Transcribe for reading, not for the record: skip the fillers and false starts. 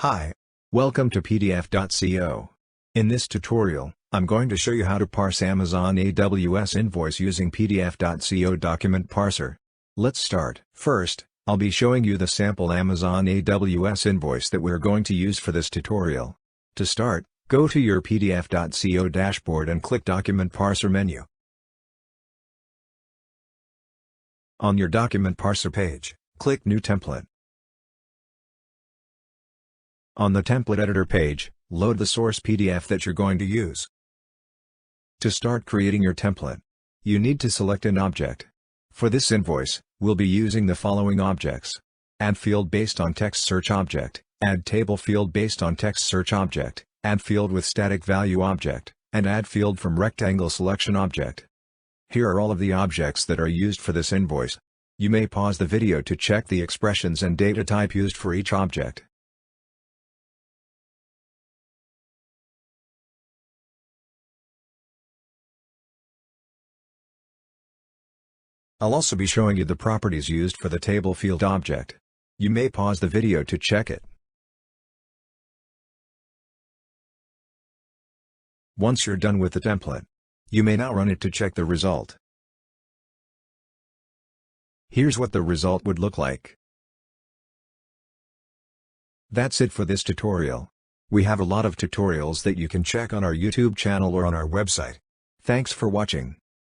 Hi. Welcome to PDF.co. In this tutorial, I'm going to show you how to parse Amazon AWS Invoice using PDF.co document parser. Let's start. First, I'll be showing you the sample Amazon AWS Invoice that we're going to use for this tutorial. To start, go to your PDF.co dashboard and click Document Parser menu. On your Document Parser page, click New Template. On the Template Editor page, load the source PDF that you're going to use. To start creating your template, you need to select an object. For this invoice, we'll be using the following objects: Add field based on text search object, Add table field based on text search object, Add field with static value object, and Add field from rectangle selection object. Here are all of the objects that are used for this invoice. You may pause the video to check the expressions and data type used for each object. I'll also be showing you the properties used for the table field object. You may pause the video to check it. Once you're done with the template, you may now run it to check the result. Here's what the result would look like. That's it for this tutorial. We have a lot of tutorials that you can check on our YouTube channel or on our website. Thanks for watching.